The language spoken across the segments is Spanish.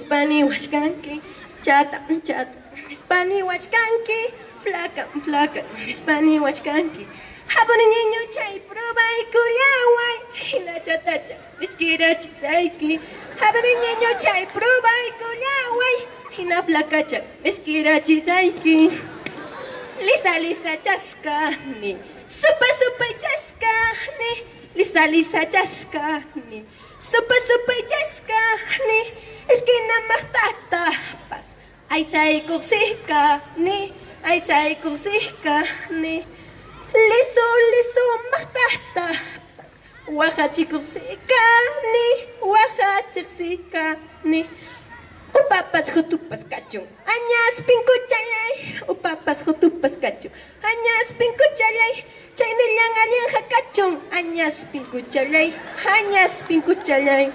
Nispani wachkanki, chata, chata. Nispani wachkanki, flaca, flaca. Nispani wachkanki. Habari niño chay prueba y culiaway. Hina chatacha, niskirachi saiki. Habari niño chay prueba y culiaway. Hina flacacha, niskirachi saiki. Lisa, lisa, chaskani. Supa, supa, chaskani. Lisa, lisa, chaskani. Supa, supa, chaskani. Esquina mahtatas. Ay, sai, kusikani. Ay, sai, kusikani. Liso, liso, mahtatas. Wahachikusikani. Wahachikusikani. Upapas jutupas cacho, añas pincuchalay. Upapas jutupas cacho, añas pincuchalay. Chaynillan alianja cachon, añas pincuchalay, añas pincuchalay.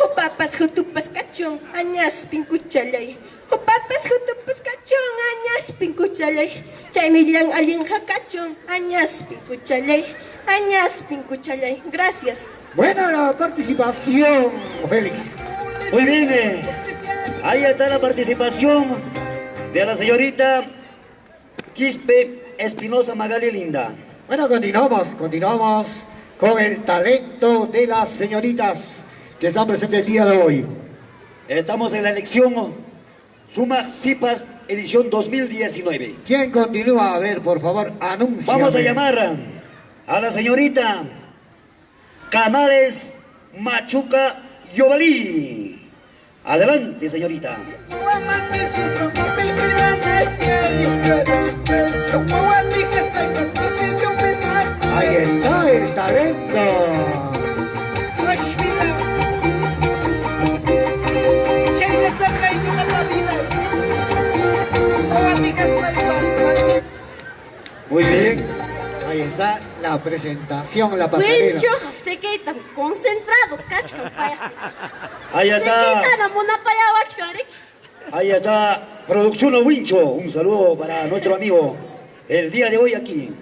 Upapas jutupas cacho, añas pincuchalay. Upapas jutupas cacho, añas pincuchalay. Chaynillan alianja cachon, añas pincuchalay, añas pincuchalay. Gracias. Buena la participación, Félix. Muy bien, ahí está la participación de la señorita Quispe Espinosa Magali Linda. Bueno, continuamos con el talento de las señoritas que están presentes el día de hoy. Estamos en la elección Suma Zipas edición 2019. ¿Quién continúa? A ver, por favor, anúnciame. Vamos a llamar a la señorita Canales Machuca Yobalí. Adelante, señorita. Ahí está el talento. Muy bien. Ahí está la presentación, la pasarela. Wincho, se queda tan concentrado, cachcampaya. Ahí Se está. queda la monapaya wachkarek. Ahí está Producción Wincho. Un saludo para nuestro amigo el día de hoy aquí.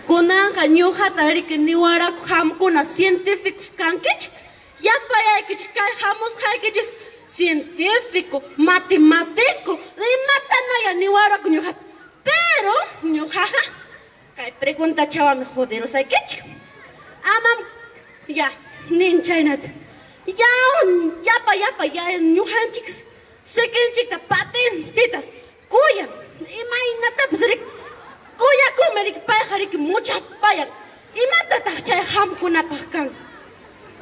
Kunanja ñuja tarik niwara hamkuna científicos kankech. Ya paya que jamos haikech científico, matemático. De matanaya niwara ñuja. Pero ñujaja. Kay pregunta chava me joder, ¿sabes qué? Amam, ya, ninchainat. Ya pa, ya, ñujanchik. Sekenchik paten, titas. Kuya, imagínate, pues, kuya comerik pajarik mucha paya. Imata chay hamkuna pakan.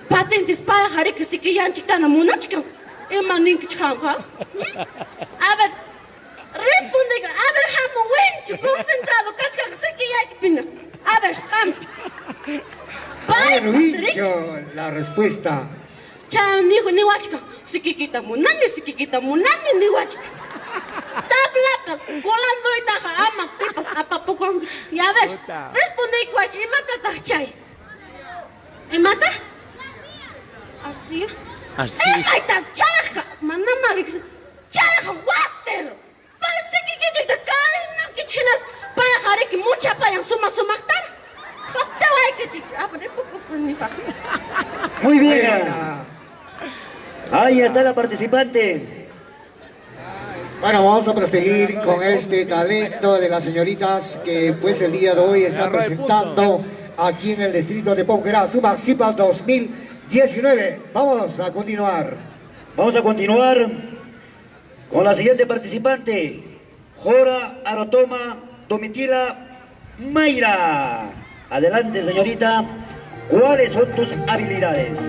Patentes pajarik sikiyanchik tana munachkan. Imanink chanja. A ver. Responde, a ver, Jamo, Wincho, concentrado, cacha, sé que ya hay que pinar. A ver, Jamo. Bueno, Wincho, la respuesta. Chao, ni huachka. Si kikita munani, ni huachka. Taplapas, colando y taja, ama, pipas, apapucón. Y a ver, responde, huachi, y mata tachay. ¿Y mata? Arcía. Arcía. ¡Ay, ta chaja! Manama, chaja, water. Parece que te caen, no que chinas. Para jare que mucha payan suma tan. Jotta vai que chicho. Ah, pero pocos ni faja. Muy bien. Buena. Ahí está la participante. Bueno, vamos a proseguir con este talento de las señoritas que pues el día de hoy están presentando aquí en el distrito de Ponquerá, Suma Zipas 2019. Vamos a continuar. Vamos a continuar con la siguiente participante, Jora Arotoma Domitila Mayra. Adelante, señorita. ¿Cuáles son tus habilidades?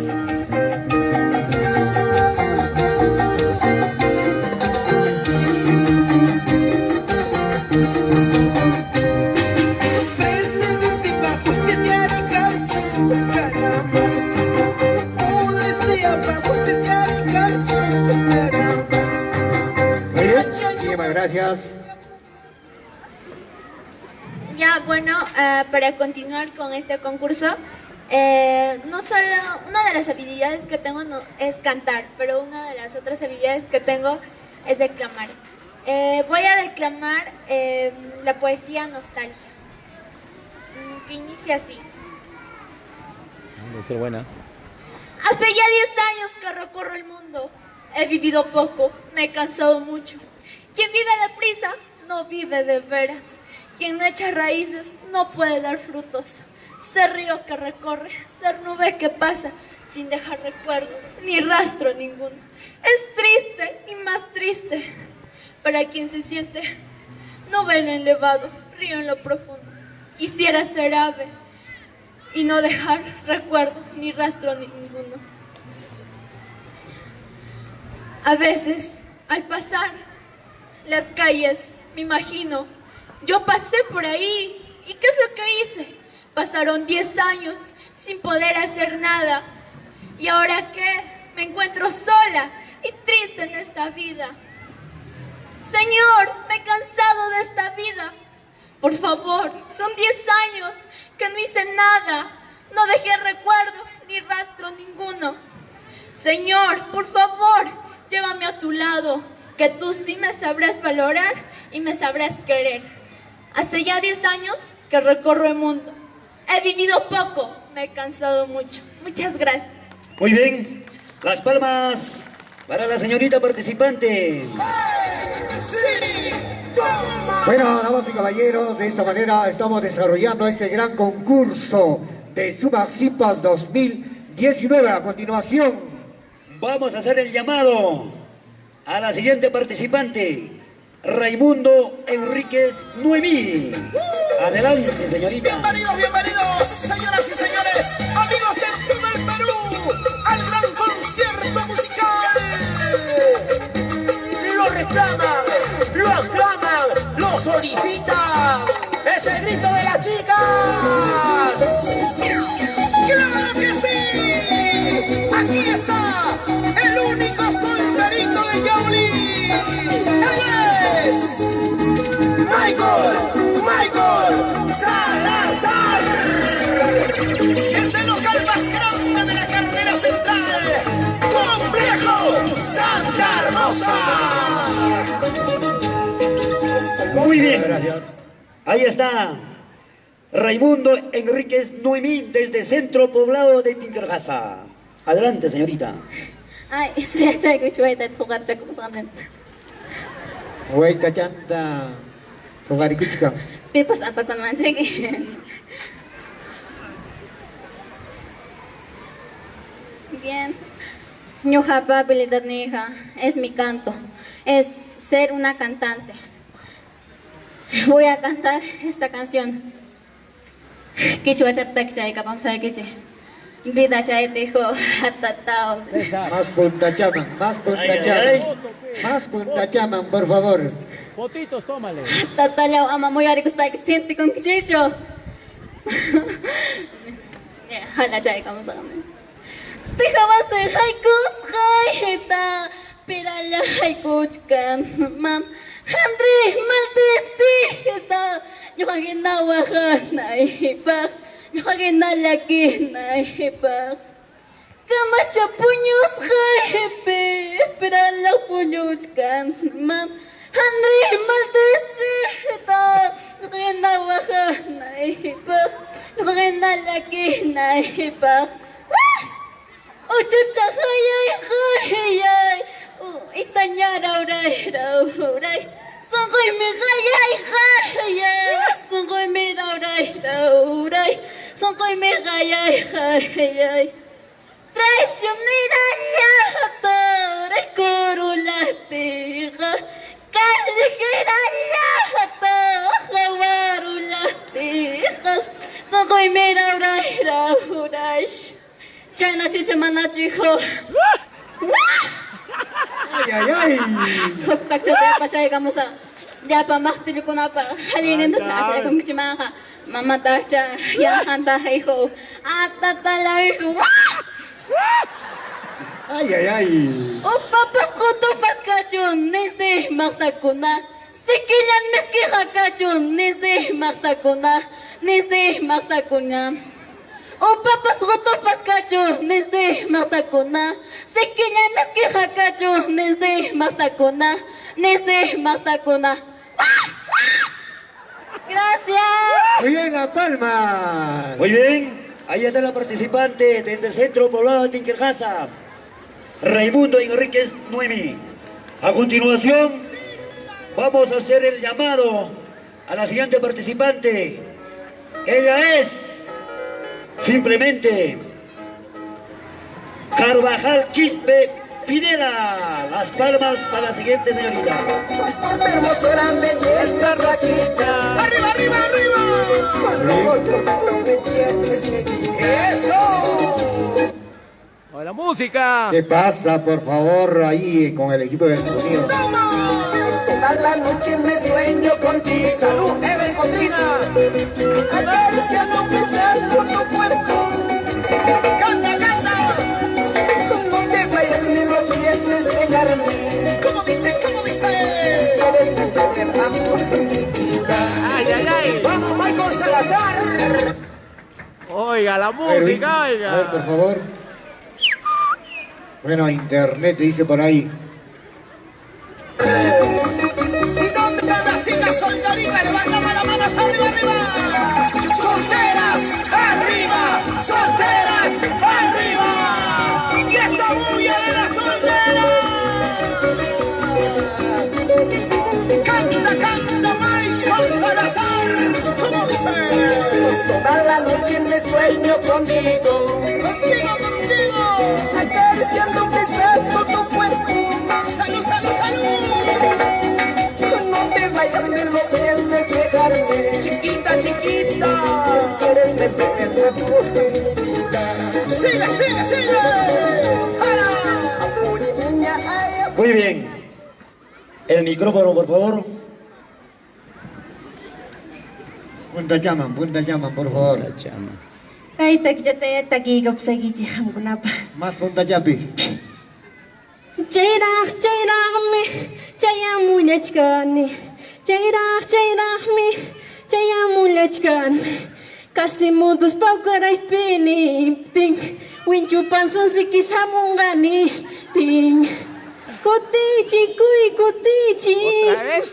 Gracias. Ya, bueno, para continuar con este concurso, no solo una de las habilidades que tengo es cantar, pero una de las otras habilidades que tengo es declamar. Voy a declamar la poesía Nostalgia, que inicia así. Debe ser buena. Hace ya 10 años que recorro el mundo, He vivido poco, me he cansado mucho. Quien vive deprisa, no vive de veras. Quien no echa raíces, no puede dar frutos. Ser río que recorre, ser nube que pasa, sin dejar recuerdo, ni rastro ninguno. Es triste y más triste para quien se siente nube en lo elevado, río en lo profundo. Quisiera ser ave y no dejar recuerdo, ni rastro ninguno. A veces, al pasar las calles, me imagino, yo pasé por ahí, ¿y qué es lo que hice? Pasaron 10 años sin poder hacer nada. ¿Y ahora qué? Me encuentro sola y triste en esta vida. Señor, me he cansado de esta vida. Por favor, son 10 años que no hice nada. No dejé recuerdo ni rastro ninguno. Señor, por favor, llévame a tu lado, que tú sí me sabrás valorar y me sabrás querer. Hace ya 10 años que recorro el mundo. He vivido poco, me he cansado mucho. Muchas gracias. Muy bien, las palmas para la señorita participante. Bueno, damas y caballeros, de esta manera estamos desarrollando este gran concurso de Subasipas 2019. A continuación, Vamos a hacer el llamado a la siguiente participante, Raimundo Enríquez Noemí. Adelante, señorita. Bienvenidos, bienvenidos, señoras y señores, amigos de todo el Perú, al gran concierto musical. Lo reclaman, lo aclaman, lo solicitan. Es el grito de las chicas. ¡Claro que sí! Aquí está el único solterito de Yauli. ¡Él es Michael Salazar! Es el local más grande de la carretera central, Complejo Santa Rosa. Muy bien, gracias. ahí está Raimundo Enríquez Noemí desde Centro Poblado de Tinkerjasa. Adelante, señorita. Ay, saya cakap cuy tak tukar cakap sana. Huayta chanta, Rogaricuchka. Pipas apa con mancheg. Bien. Ñuja habilidad ni hija es mi canto, es ser una cantante. Voy a cantar esta canción. Kichwa chaptak chay kapam say kichi. Vida chay tejo hatatao. Más punta chaman, más punta chaman. Más punta chaman, por favor. Fotitos, tómale. Tatalaw ama mo yari ko sa siente con kichicho. Hala chay kamu sa kami. Teja va a ser haikus haita. Pirala haikuchkan mam. Andri maldecida. Yo ginawa na ipak. Yo ginalaki na ipak. Kamacha puños jaipe. Pirala puñuchkan mam. Andri maldecida. Yo ginawa na ipak. Yo ginalaki na ipak. Uchucha hayay hayay. Itanya rauray. Sungguh mi hayay hayay. Sungguh mi rauray. Sungguh mi hayay hayay. Traicionera llata. Recorulatiga. Callejera llata. Javarulatiga. Sungguh mi rauray. China chicha mana chiho. Ay, ay, ay. Huktak chote pachay kamu sa. Ya pa mahtil ko na pa. Halinin sa akin kung chimaka. Mamata cha yang hanta hay ko. At tatalay ko. Ay, ay, ay. O papas ko to paskachon. Nisi makta ko na. Sikilan miski hakachon. Nisi makta ko na. Nisi makta ko na. O papas roto paskacho, nese martakuna. Sekinya meski hakacho, nese martakuna. Nese martakuna. Gracias. Muy bien, a palmas. Muy bien, ahí está la participante desde Centro Poblado de Tinkerjasa. Raimundo Enríquez Noemí. A continuación, vamos a hacer el llamado a la siguiente participante. Ella es simplemente Carvajal Quispe Fidela. Las palmas para la siguiente señorita. Por hermosura, belleza, raquita. ¡Arriba, arriba, arriba! ¡Eso! ¡A la música! ¿Qué pasa, por favor, ahí con el equipo del sonido? Toda la noche me sueño contigo. ¡Salud, Eben Cotrina! Acariciando, besando tu cuerpo. ¡Canta, canta! No te vayas ni lo pienses dejarme. ¿Cómo dice? ¿Cómo dice? Si eres mujer que amo por mi vida. ¡Ay, ay, ay! ¡Vamos, Michael Salazar! Oiga, la música, oiga. A ver, por favor. Bueno, internet dice por ahí. ¿Y dónde están las chicas solteritas? Levantamos las manos arriba, arriba. Solteras, arriba. Solteras, arriba. Y esa bulla de las solteras. Canta, canta, Michael Salazar. ¿Cómo dice? Toda la noche me sueño contigo. Contigo, contigo. Acariciando, besando tu cuerpo. Salud, salud, salud. No te vayas, ni lo pienses dejarme. Chiquita, chiquita. Si eres mejor que mi vida. Sigue, sigue, sigue. Amor y niña, ay, Muy bien. El micrófono, por favor. Punta llaman, por favor. Ay, taquillate, taquiga, psagiji, hamgunapa. Más punta yapi. Chayraq, chayraqmi, chayamulachkani. Chayraq, chayraqmi, chayamulachkani. Casi mudos paukaraypini, ting. Winchupan sunsikis hamungani, ting. Kutichi, kuy, kutichi. ¿Otra vez?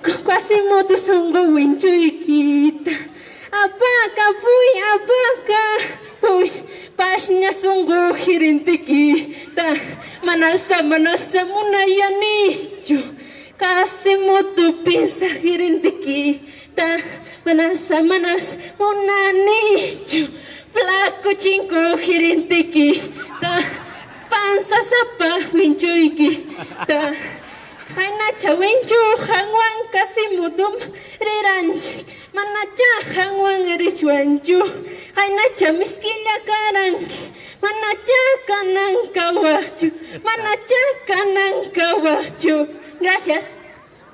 Casi mudos songo winchuykita. Apaca, puy, pashnya songo hirintikita. Manasa, munayanichu. Casi mutu pinsa hirintikita. Manasa, munanichu. Flaco chinko hirintikita. Panza sapa winchuykita. Hainacha winchu hangwan kasi mutum riranchi. Manacha hangwan erichwanchu. Hainacha miskilla karanki. Manacha kanankawachu. Manacha kanankawachu. Gracias.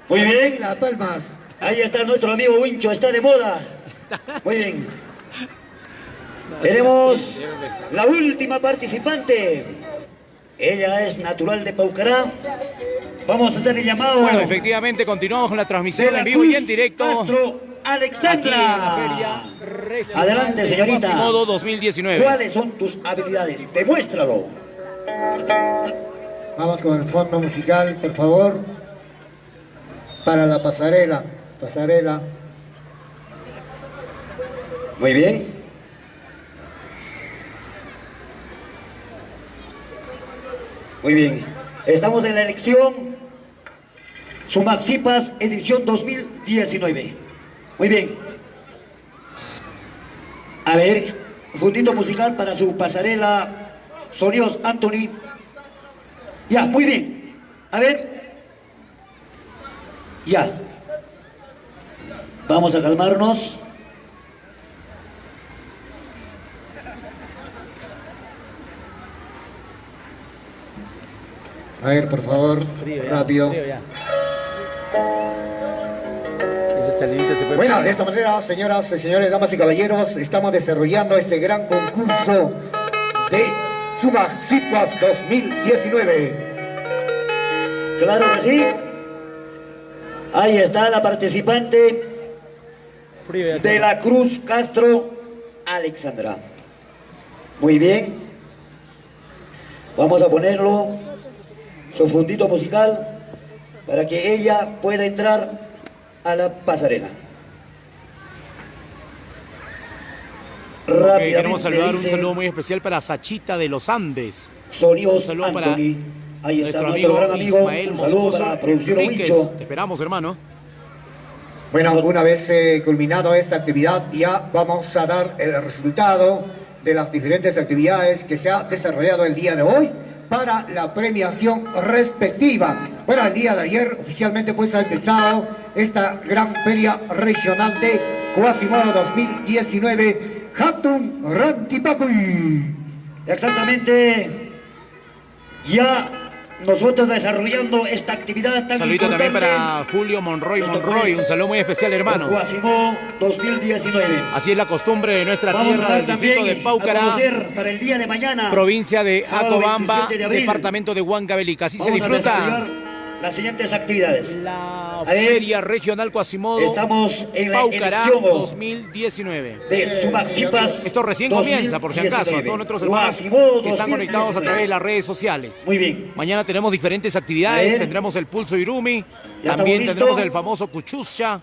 Muy bien. Las palmas. Ahí está nuestro amigo Wincho, está de moda. Muy bien. Tenemos la última participante. Ella es natural de Paucará. Vamos a hacer el llamado. Bueno, efectivamente, continuamos con la de transmisión la en vivo y Cruz en directo. Castro Alexandra. Aquí en la Feria Regional Adelante, de señorita. Quasimodo 2019. ¿Cuáles son tus habilidades? Demuéstralo. Vamos con el fondo musical, por favor. Para la pasarela. Pasarela. Muy bien. Muy bien. Estamos en la elección Sumaxipas edición 2019. Muy bien. A ver, fundito musical para su pasarela. Sonidos Anthony. Ya, muy bien. A ver. Ya. Vamos a calmarnos. A ver, por favor, rápido. Bueno, de esta manera, señoras y señores, damas y caballeros, estamos desarrollando este gran concurso de Sumaxipas 2019. Claro que sí. Ahí está la participante de la Cruz Castro Alexandra. Muy bien. Vamos a ponerlo su fundito musical para que ella pueda entrar a la pasarela. Rápidamente queremos saludar un dice saludo muy especial para Sachita de los Andes. Sonidos Un saludo para Anthony. Ahí está nuestro nuestro gran amigo amigo. Ismael Un saludo Moscoso para Producción Enríquez. Wincho. Te esperamos, hermano. Bueno, una vez culminado esta actividad, ya vamos a dar el resultado de las diferentes actividades que se ha desarrollado el día de hoy para la premiación respectiva. Bueno, el día de ayer oficialmente pues ha empezado esta gran feria regional de Quasimodo 2019, Hatun Rantipacuy. Exactamente. Ya nosotros desarrollando esta actividad tan Saludito importante. también para Julio Monroy Esto Monroy. pues, Un saludo muy especial, hermano. Quasimodo 2019. Así es la costumbre de nuestra Vamos a tierra, dar del distrito también de a Paucará, conocer para el día de mañana, provincia de sábado Acobamba, 27 de abril. departamento de Huancavelica. Así se Vamos a disfruta desarrollar las siguientes actividades. la A ver, Feria Regional Quasimodo Estamos en la Paucará elección 2019. de Sumaxipas. Esto recién comienza, por si acaso, a todos nuestros hermanos Quasimodo que están conectados a 2019. través de las redes sociales. Muy bien. Mañana tenemos diferentes A actividades, ver. tendremos el Pulso Irumi, Ya también estamos tendremos listos. el famoso Cuchuscha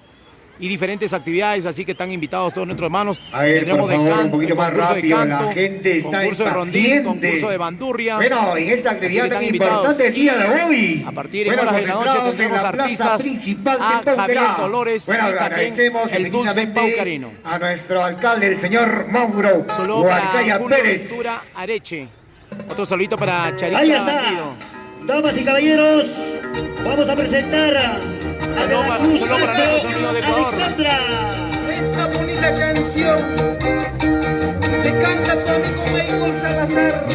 y diferentes actividades, así que están invitados todos nuestros hermanos. A ver, Tendremos por favor, un poquito el más concurso de rápido, la canto, gente está concurso de rondín, impaciente. concurso de bandurria. Bueno, en esta Así actividad que tan están invitados. importante el día de hoy. A partir de bueno, horas de la noche concentrados tendremos en la plaza artistas principal de a Javier Paucará. Dolores Bueno, y también agradecemos el dulce infinitamente paucarino. a nuestro alcalde, el señor Mauro Saludo para Huarcaya Julio Pérez. Ventura Areche. Otro saludito para Charita Ahí está. Bandido. Damas y caballeros, vamos a presentar a Saludo De la para- Cruz saludo para Castro nuestros amigos de Ecuador. Alexandra. Esta bonita canción le canta tu amigo Michael Salazar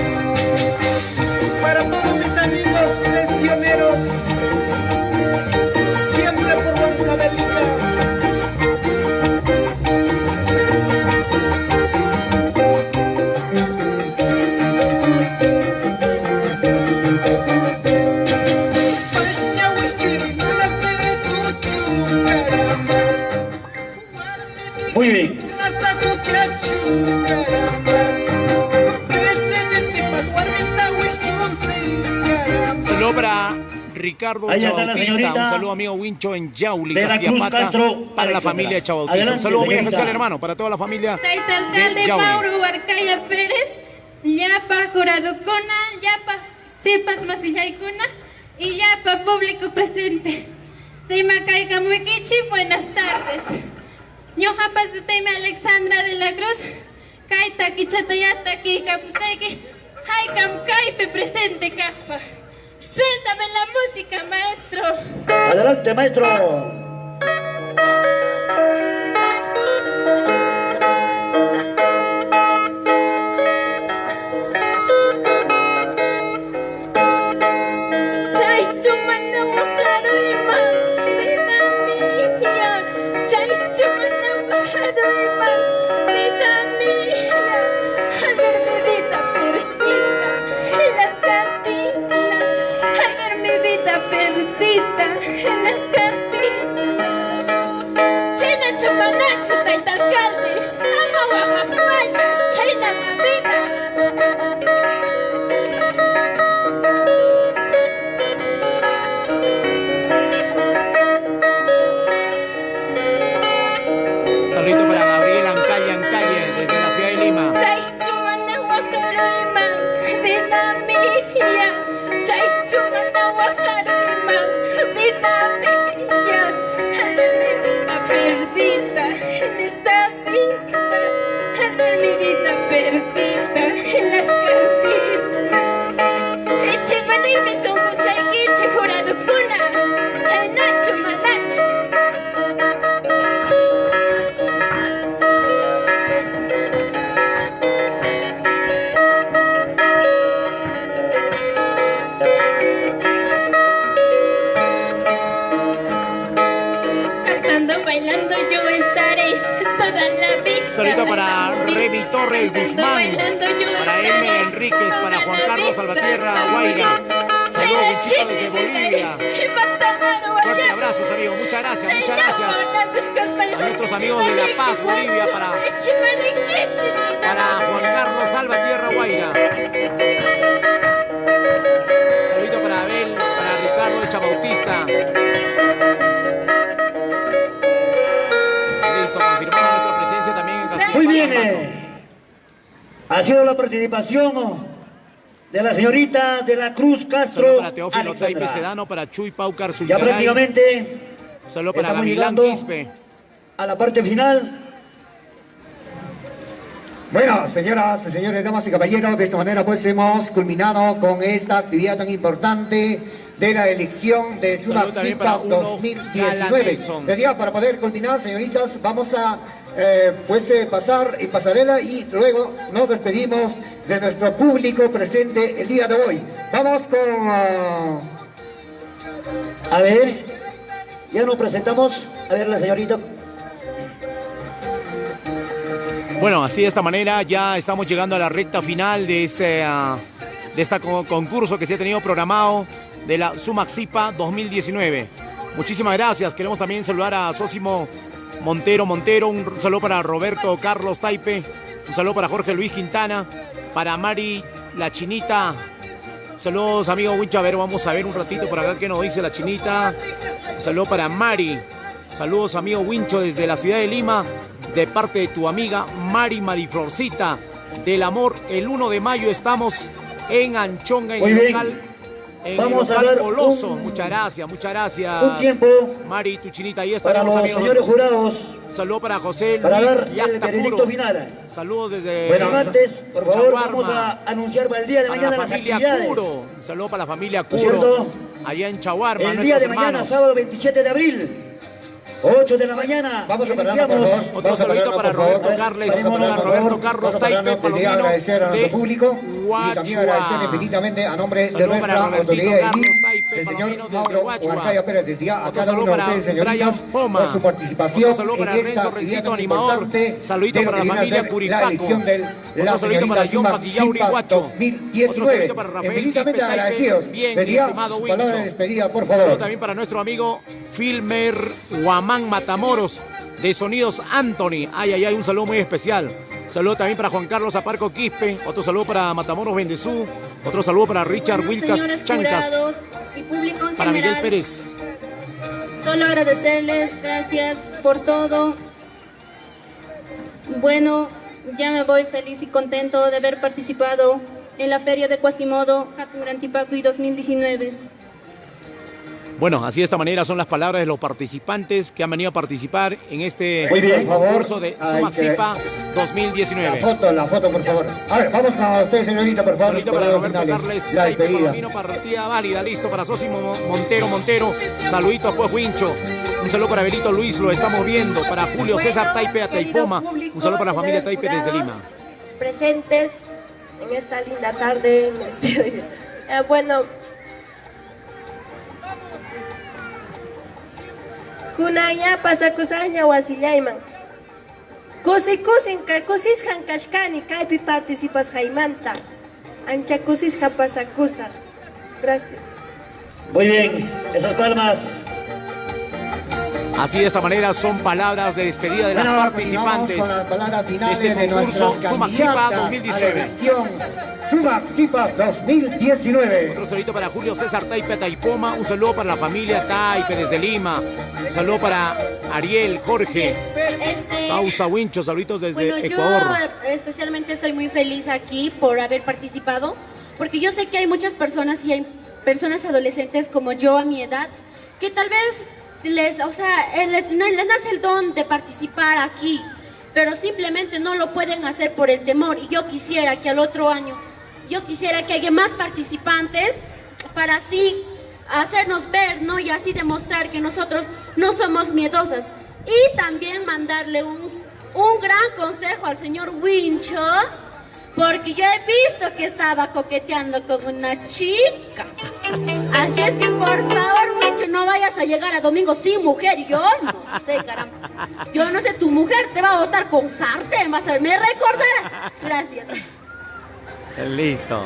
para todos mis amigos prisioneros, siempre por Huancavelica. Muy bien. Saludo para Ricardo Ahí está la Chabautista. señorita Un saludo amigo Wincho en Yauli, de la Castilla Cruz Pata, Castro, para la Alexandra. familia Chabautista. Un Adelante, saludo muy señorita. especial, hermano, para toda la familia Taita de alcalde Yauli. Mauro Huarcaya Pérez, Yapa jurado Cuna, Yapa Sipas Masillaicuna y Yapa público presente. Teima Caica Muiquichi, buenas tardes. Ñojapas de Teima Alexandra de la Cruz, Kaita Kichatayata Kikapuseki, Haikam Kaipe presente Caspa. Suéltame la música, maestro. Adelante, maestro. Chay chumana wajaroima, vida mía. Chay chumana wajaroima, vida mía. Al ver mi vida perdida en las cantinas, al ver mi vida perdida en las cantinas. China chumanacho, taita alcalde, ama Oaxaca, China madrina. Saludito para Gabriel Ancalle, desde la ciudad de Lima. Chay chumana wajaroima, vida mía. Chay chumana wajaroima, vida mía. Al ver mi vida perdida en esta vida, al ver mi vida perdida en las cantinas. Eche manirme songo chayquiche jurado cuna, chay nacho manacho. Cantando, bailando yo estaré toda la vida. Saludito para Remy Torres Cantando, Guzmán, bailando yo para estaré M. Enríquez, para toda Juan la Carlos vida. Salvatierra Guaira. Saludos, Wichito, desde Bolivia. Fuerte abrazos, amigos. Muchas gracias, muchas gracias. A nuestros amigos de La Paz, Bolivia, para Juan Carlos Salvatierra Guaira. Saludito para Abel, para Ricardo Echa Bautista. Listo, confirmamos nuestra presencia también en Castilla. Muy bien. Ha sido la participación de la señorita de la Cruz Castro. Saludo para Teófilo Alexandra. Taipe Sedano, para Chuy Paucar Ya Zulcaray. prácticamente Saludo para estamos Gavilán llegando Quispe. a la parte final. Bueno, señoras, señores, damas y caballeros, de esta manera pues hemos culminado con esta actividad tan importante de la elección de Saludo también para Sumaxipas uno 2019. Galanelson. Decía, para poder culminar, señoritas, vamos a pasar en pasarela y luego nos despedimos de nuestro público presente el día de hoy. Vamos con... A ver, ya nos presentamos. A ver, la señorita. Bueno, así de esta manera ya estamos llegando a la recta final de este concurso que se ha tenido programado de la Sumaxipa 2019. Muchísimas gracias. Queremos también saludar a Sósimo Montero. Un saludo para Roberto Carlos Taipe. Un saludo para Jorge Luis Quintana. Para Mari La Chinita. Saludos, amigo Wincha. A ver, vamos a ver un ratito por acá qué nos dice La Chinita. Un saludo para Mari. Saludos, amigo Wincho, desde la ciudad de Lima. De parte de tu amiga Mariflorcita del Amor. El 1 de mayo estamos en Anchonga, en Muy el bien. local. En Vamos el a local dar Coloso. un Muchas gracias. Un tiempo Mari, tu chinita, ahí está. para los señores jurados Un saludo para José para Luis dar el Yacta veredicto Puro. final. Saludos desde Bueno, antes, por favor, Chaguarma. vamos a anunciar para el día de Para mañana la las familia actividades. Curo. Un saludo para la familia ¿No es Curo. cierto? Allá en Chaguarma. El día de nuestros mañana, hermanos. sábado 27 de abril, 8 de la mañana. Vamos a pararnos, por iniciamos. favor. Otro Vamos a saludito pararnos, para por favor. Roberto Carles, Vamos a para pararnos, por Roberto favor. Carlos Vamos a Taipe pararnos, Palomino agradecer a nuestro de público y también Huachua. agradecer infinitamente a nombre de Saludo para nuestra Robertito autoridad Carlos edil, Taipe el señor Palomino desde Mauro Huachua. Huarcaya Pérez, desde ya a Otro cada saludo uno de para ustedes, señoritas, Brian Poma. por su participación Otro saludo para en esta Renzo actividad Rencito tan Animador. importante Saludito de lo para que la viene a familia ser Curipaco. la elección de Otro la saludito para señorita John Paquillauri Sumaxipas Guacho. Otro 2019. saludito para Rafael Infinitamente Quispe Taipe. agradecidos. Bien, Pedía estimado su palabra de Wincho. despedida, por Saludo favor. también para nuestro amigo Filmer Guamán Matamoros de Sonidos Anthony. Ay, un saludo muy especial. Saludo también para Juan Carlos Aparco Quispe. Otro saludo para Matamoros Bendezú. Otro saludo para Richard Bueno, Wilcas señores Chancas. jurados y público en Para Miguel general, Pérez. solo agradecerles, gracias por todo. Bueno, ya me voy feliz y contento de haber participado en la feria de Quasimodo Hatun Gran Tipacuy 2019. Bueno, así de esta manera son las palabras de los participantes que han venido a participar en este Muy bien, por favor. concurso de Hay Sumaxipa La 2019. foto, por favor. A ver, vamos con usted, señorita, por favor. Saludito para los Roberto finales. Carles La Taipe despedida. Palomino, partida válida, listo para Sosimo Montero. Saludito pues Wincho. Un saludo para Belito Luis, lo estamos viendo. Para Julio César Taipe a Taipoma. Un saludo para la familia Taipe desde Lima. Presentes en esta linda tarde. Me despido. Bueno, kunaya pasakusaña wasillayman. Kusin kusishan kashkani kaypi participas jaimanta. Ancha kusisja pasakusa. Gracias. Muy bien, esas palmas. Así de esta manera son palabras de despedida de las Bueno, participantes continuamos con las palabras finales de este de concurso nuestras Sumaxipa candidatas a la 2019. elección Sumaxipas 2019. Otro saludito para Julio César Taipe Taipoma. Un saludo para la familia Taipe desde Lima. Un saludo para Ariel, Jorge, Pausa Wincho. Saluditos desde Bueno, Ecuador. yo especialmente estoy muy feliz aquí por haber participado, porque yo sé que hay muchas personas y hay personas adolescentes como yo a mi edad que tal vez les nace el don de participar aquí, pero simplemente no lo pueden hacer por el temor. Y yo quisiera que al otro año, que haya más participantes para así hacernos ver, ¿no? Y así demostrar que nosotros no somos miedosas. Y también mandarle un gran consejo al señor Wincho, porque yo he visto que estaba coqueteando con una chica. Así es que por favor, Wincho, no vayas a llegar a domingo sin mujer. Yo no sé, caramba. Yo no sé, tu mujer te va a botar con sartén, vas a ver, me recordarás. Gracias. Listo.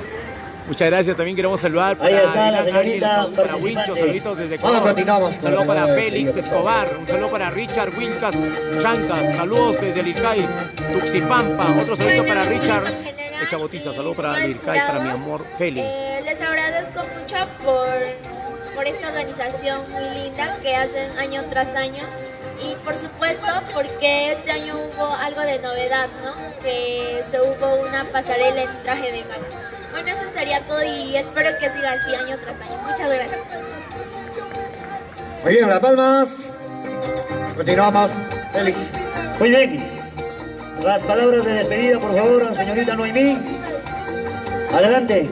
Muchas gracias. También queremos saludar Ahí está la Dylan señorita Ariel, para participante. Wincho. Saluditos desde Bueno, Ecuador. continuamos Un con saludo la para palabra de Félix despedida, por Escobar. Un saludo para Richard Wilcas Chancas. Saludos desde Lircay, Tuxipampa. Otro saludo para Richard Echabotita. Saludos para Lircay, para mi amor Feli. Les agradezco mucho por esta organización muy linda que hacen año tras año. Y por supuesto, porque este año hubo algo de novedad, ¿no? Que se hubo una pasarela en traje de gala. Bueno, eso sería todo y espero que siga así año tras año. Muchas gracias. Muy bien, las palmas. Continuamos. Félix. Muy bien. Las palabras de despedida, por favor, señorita Noemí. Adelante.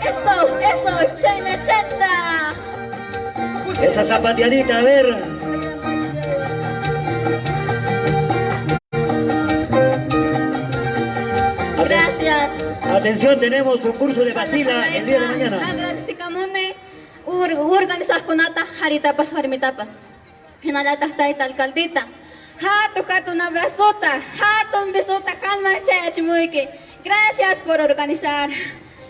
Eso, China Chata. Esa zapateadita, a ver. Gracias. Atención, tenemos concurso de Basila el día de mañana. Agradecemos organizakunata haritapas harmitapas. Hinalata taita alcaldita. Jato una abrazota, un besota, calma chachmuike. Gracias por organizar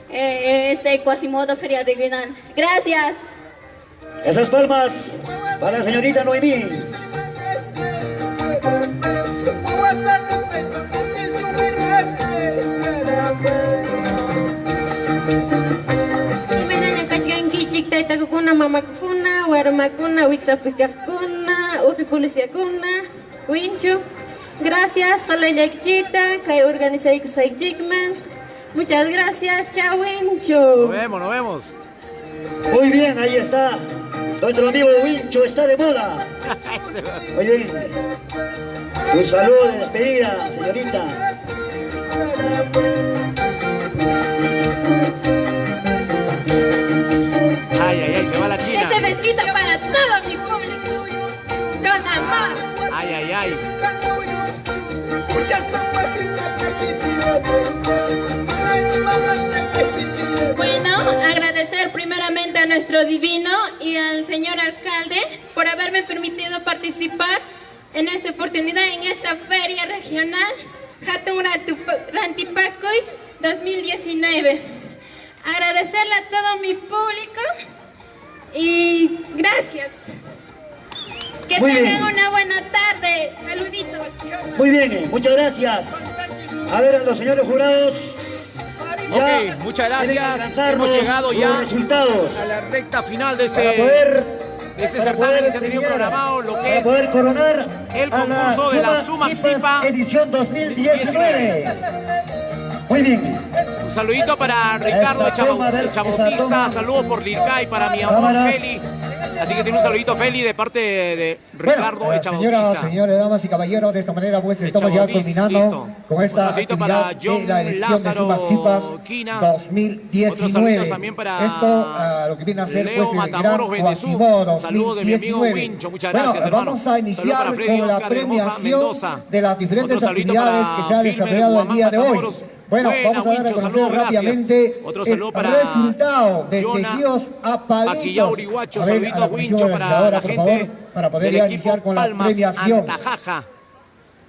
este Quasimodo Feria Regional. Gracias. Esas palmas para la señorita Noemí. Kuna mama kuna, warma kuna, wixapika kuna, upi policía kuna, winchu. Gracias, Jalayakchita, que organiza Ixaychikman. Muchas gracias, chao, winchu. Nos vemos. Muy bien, ahí está. Nuestro amigo Wincho está de moda. Muy bien. Un saludo de despedida, señorita. Ay, se va la China. Ese besito para todo mi público. Con amor. Ay. Bueno, agradecer primeramente a nuestro divino y al señor alcalde por haberme permitido participar en esta oportunidad en esta feria regional Hatun Rantipacoy 2019. Agradecerle a todo mi público y gracias. Que Muy tengan bien. una buena tarde. Saluditos. Muy bien, muchas gracias. A ver, a los señores jurados. Ok, muchas gracias. Hemos llegado ya los resultados a la recta final de para este poder certamen que se ha tenido premiar, programado lo que para es poder coronar el a concurso de la Sumaxipas edición 2019. Muy bien. Un saludito para Ricardo Esa toma el esa Chabautista, toma. saludos por Lircay para mi amor Cámaras. Feli. Así que tiene un saludito Feli de parte de Ricardo Bueno, el señoras, Chabautista. señores, damas y caballeros, de esta manera pues estamos ya Chabautista, culminando listo. con esta Otro saludito actividad para John de la elección Lázaro de Sumaxipas Quina. 2019. Otros saluditos también para Esto lo que viene a ser Leo pues el Matamoros gran Bendezú. Quasimodo Saludos de mi amigo 2019. Wincho, muchas Bueno, gracias, hermano. vamos a Saludos iniciar para Freddy con la Oscar Hermosa premiación Mendoza. de las diferentes Otro saludito actividades para que se han Filmer desarrollado el Guamán día de hoy. Matamoros. Bueno, Buena, vamos a dar a Wincho, conocer saludos, gracias. rápidamente Otro el saludo para resultado de Jonah tejidos a palitos. Paquillá Urihuacho, A ver, saluditos a la comisión Wincho para organizadora, la por gente favor, para poder del ya equipo iniciar con la Palmas premiación. Antajaja.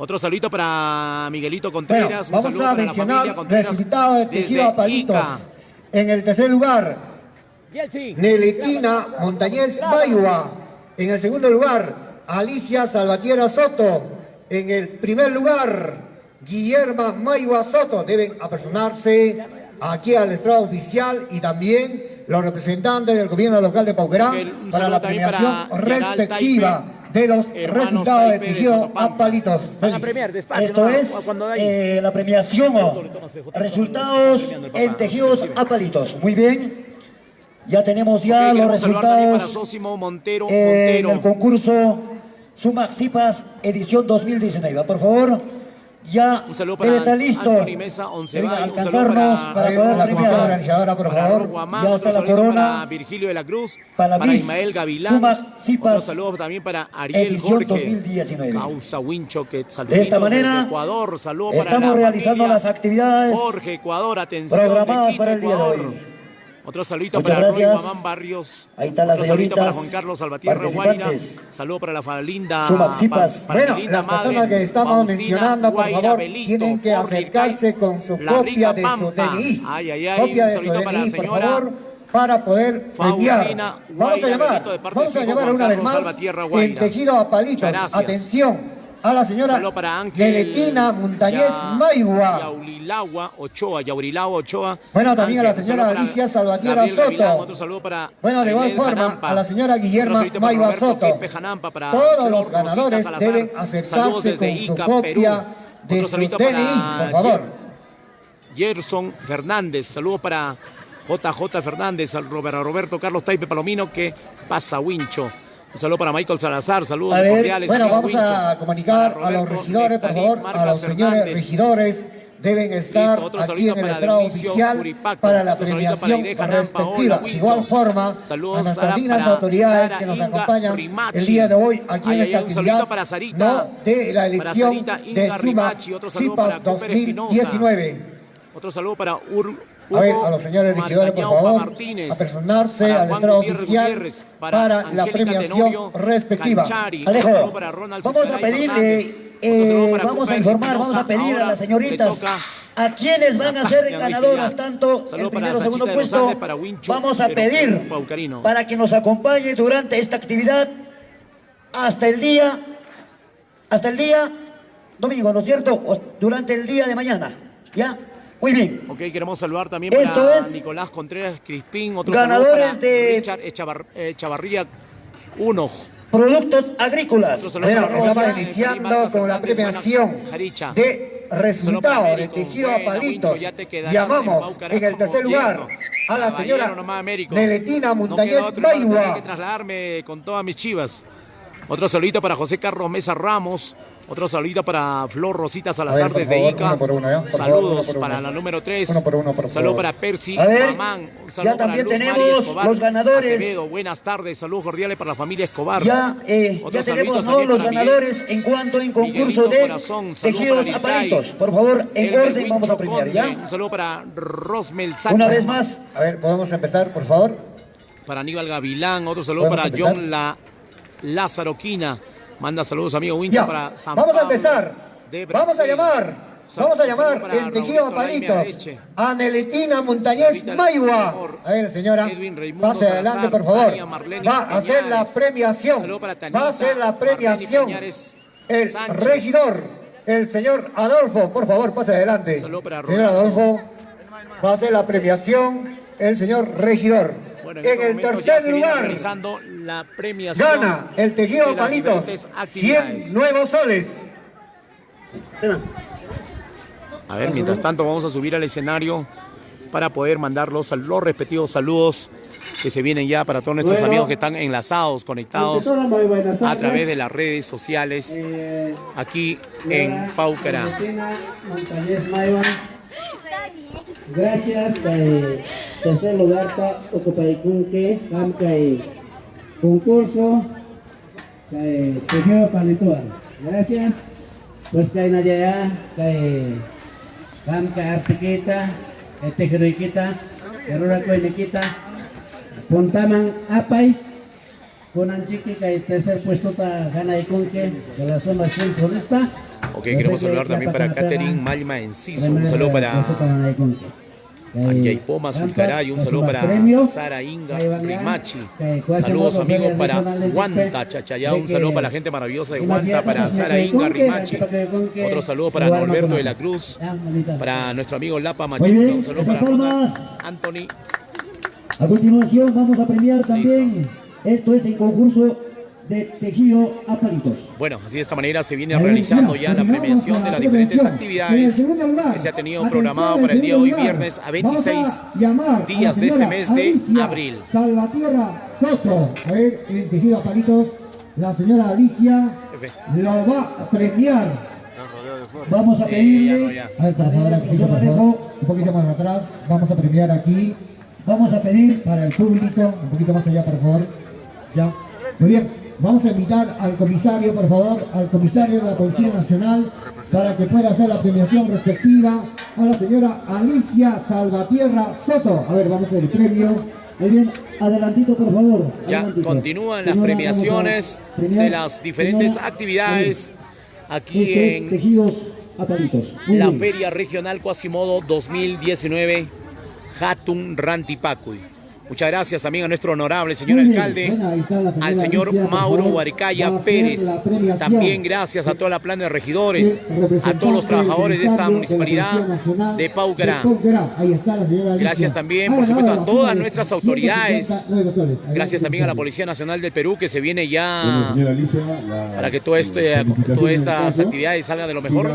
Otro saludito para Miguelito Bueno, Contreras, un vamos saludo a para la familia mencionar Contreras resultados de tejido desde a palitos. Ica. En el tercer lugar, Neletina Montañez Bayua. En el segundo lugar, Alicia Salvatierra Soto. En el primer lugar, Guillermo Mayua Soto. Deben apersonarse aquí al estrado oficial y también los representantes del gobierno local de Pauquerán Un para saludo la también premiación para Yaral respectiva Taipe, de los hermanos resultados de Taipe de tejido Sotopampa. a palitos. Van a premiar despacio, Esto ¿no? es Cuando hay. la premiación, resultados en tejidos a palitos. Muy bien. Ya tenemos ya Ok, los queremos saludar también para resultados Sósimo Montero. en el concurso Sumaxipas edición 2019. Por favor, ya Un saludo debe para estar listo. Anthony Mesa, Oncebay. Deben Un saludo alcanzarnos para, para A ver, poder la comisión premiar. organizadora, por para favor. Ros Guamán, Ya otro está la saludo corona. para Virgilio de la Cruz, Para para Bis, Ismael Gavilán. Sumaxipas, Otro saludo también para Ariel edición Jorge. 2019. Causa Wincho, que De esta manera, Ecuador. Saludo para estamos la realizando familia las actividades Jorge, Ecuador, atención. programadas de Quito, para el día de Ecuador. hoy. Otro saludito Muchas para Roy gracias. Guamán Barrios. Ahí están las Otro saludito para señoritas Juan Carlos Salvatierra Guaira. participantes. Saludo para la linda Sumaxipas. para Bueno, mi linda las personas madre, que estamos Faustina mencionando, por Guaira favor, Belito, tienen que por acercarse Lircay, con su La copia Rica de su Pampa. DNI. Ay, ay, ay, Copia un de su saludito para la DNI, por señora favor, para poder Faustina premiar. Vamos a Guaira llamar, Belito, de parte vamos de a su hijo llamar Juan una vez Carlos más Salvatierra en Guaira. tejido a palitos. Muchas gracias. Atención, a la señora Saludo para Ángel Neletina Montañez Maigua. Yaurilagua Ochoa. Bueno, también a la Ángel, señora saludo para Alicia Salvatierra Gabriel Gavilán, Soto. otro saludo para Bueno, de igual Ailed forma, Janampa. a la señora Guillerma Otro saludito para Maigua Roberto Soto. Quispe Janampa, para Todos Flor los Rosita ganadores Salazar. deben Saludos acercarse desde con su Ica, copia Perú. de Otro su saludito DNI, para por favor. Gerson Fernández, saludo para JJ Fernández, para Roberto Carlos Taipe Palomino, que pasa Wincho. Un saludo para Michael Salazar, saludos A ver, cordiales. bueno, amigo vamos a Wincho. comunicar Para a los Roberto regidores, por Neftalí favor, a Marcas los señores Fernández. regidores deben estar Listo, otro aquí saludito en el para estrado Dionisio oficial Curipaco, para la otro saludito para premiación Irene Janán, Paola respectiva. De Wincho. igual forma, Saludos a nuestras Sara, dignas para autoridades Sara que nos Inga acompañan Rimachi. el día de hoy aquí en Ay, esta un saludito actividad para Sarita, ¿no? de la para elección Sarita de Inga Suma Rimachi, otro saludo SIPA para Cooper Espinosa. 2019. Otro saludo para A ver, a los señores regidores, por Martañaupa favor, Martínez, apersonarse para al Juan estrado Gutiérrez oficial Gutiérrez, para la Angélica premiación Tenorio respectiva. Canchari, Alejo, un saludo para Ronald vamos a Zucaray pedirle, Fernández, otro saludo para vamos a Cooper informar, Espinosa. vamos a pedir a Ahora las señoritas le toca a quienes van a ser Cristian ganadoras Rizal. tanto Saludo el para primero o segundo Sachita de los puesto. Andes, para Wincho, Vamos a pero pedir Paucarino. para que nos acompañe durante esta actividad hasta el día domingo, ¿no es cierto? Durante el día de mañana, ¿ya? Muy bien. Ok, queremos saludar también Esto para es Nicolás Contreras Crispín, otro ganadores saludo para de Richard Chavarría 1. productos agrícolas. Otro saludo para Bueno, Rosa estamos Fernández, iniciando Marta con la Fernández, premiación Buena Jaricha. de resultado de Américo. tejido a Buena, palitos. Wincho, ya te quedarás en Llamamos Paucará en el como tercer lugar yerno. a la Caballero señora nomás, Américo. Neletina No Montañez queda otro, hermano, tendré que Maigua. trasladarme con todas mis chivas. Otro saludito para José Carlos Mesa Ramos. Otro saludito para Flor Rosita Salazar A ver, por desde favor, Ica. uno por uno, ¿ya? Por favor, Saludos uno por uno. para la número 3. Uno por uno, por Saludo favor. para Percy A ver, Mamán. Un saludo ya también para Luz tenemos María Escobar los ganadores. Acevedo. Buenas tardes, saludos cordiales para la familia Escobar. Ya, Otros ya tenemos saluditos ¿no? también los para ganadores en cuanto en concurso Miguelito de Corazón, saludo tejidos para aparitos. Lizay. Por favor, en Elmer orden vamos a Wincho premiar, Conde. ¿ya? Un saludo para Rosmel Sacha. Una vez más, A ver, ¿podemos empezar, por favor? Para Aníbal Gavilán. Otro saludo ¿Podemos para empezar? John Lázaro Quina. Manda saludos, amigo Wincho, Ya, para San vamos a Pablo empezar. de Vamos a Brasil. llamar. Saludo Vamos a llamar para el tejido a Roberto Laime palitos Areche. a Neletina Montañez Rita Maigua. Amor. A ver, señora, Edwin Raimundo pase adelante, Salazar, por favor. María Marlene Va a hacer la Peñares. premiación. Saludo para Tanita, Va a hacer la Marlene premiación. Peñares El Sánchez. regidor, el señor Adolfo, por favor, pase adelante. Saludo para Señor Roberto. Adolfo, va a hacer la premiación el señor regidor. Bueno, En estos el momentos ya tercer se viene lugar realizando la premiación. gana el tejido de a las palitos diferentes actividades. 100 nuevos soles. A ver, mientras tanto vamos a subir al escenario para poder mandar los respectivos saludos que se vienen ya para todos nuestros Bueno, amigos que están enlazados, conectados ante todo, muy buenas a tardes. través de las redes sociales aquí en Paucará. Neletina Montañez Maigua. Gracias, tercer lugar, Ocupaikunque, Hamkai concurso, tejido palituan. Gracias. Pues kay Nayaya, kay Hamkai Artiquita, Tejeruiquita, Erura Coiniquita, Puntaman Apay, Conanchiqui, kay tercer puesto ta Ganaikunque, de la zona sur solista. Ok, queremos saludar también para Catherine Malma Enciso, un saludo para Anyaipoma Zulcaray, un saludo para Sara Inga Rimachi, saludos amigos para Guanta Chachayá, un saludo para la gente maravillosa de Guanta, para Sara Inga Rimachi, otro saludo para Norberto de la Cruz, para nuestro amigo Lapa Machuca, un saludo para Ronald Anthony. a continuación vamos a premiar también, esto es en concurso de tejido a palitos. Bueno, así de esta manera se viene realizando ya la premiación de las diferentes actividades que se ha tenido programado para el día de hoy, viernes a 26 días de este mes de abril. Salvatierra Soto, a ver, en tejido a palitos, la señora Alicia lo va a premiar. Vamos a pedirle, ya. A ver, por favor, aquí, por favor, un poquito más atrás, vamos a premiar aquí, vamos a pedir para el público, un poquito más allá, por favor. Ya, muy bien. Vamos a invitar al comisario, por favor, al comisario de la Policía Nacional para que pueda hacer la premiación respectiva a la señora Alicia Salvatierra Soto. A ver, vamos a ver el premio. Muy bien, adelantito por favor. Ya adelantito. continúan las Señora, premiaciones vamos a premiar, de las diferentes señora, actividades aquí esto es en tejidos a palitos. Muy la bien. Feria Regional Quasimodo 2019 Hatun Rantipacuy. Muchas gracias también a nuestro honorable señor Muy bien. alcalde, Bueno, ahí está la señora al señor Alicia, por Mauro favor, Huarcaya va a hacer Pérez. la premiación. También gracias a toda la plana de regidores, a todos los trabajadores de esta municipalidad de Paucará. Ahí está la señora Alicia. Gracias también, por supuesto, a todas nuestras autoridades. Gracias también a la Policía Nacional del Perú, que se viene ya para que todas estas actividades salgan de lo mejor,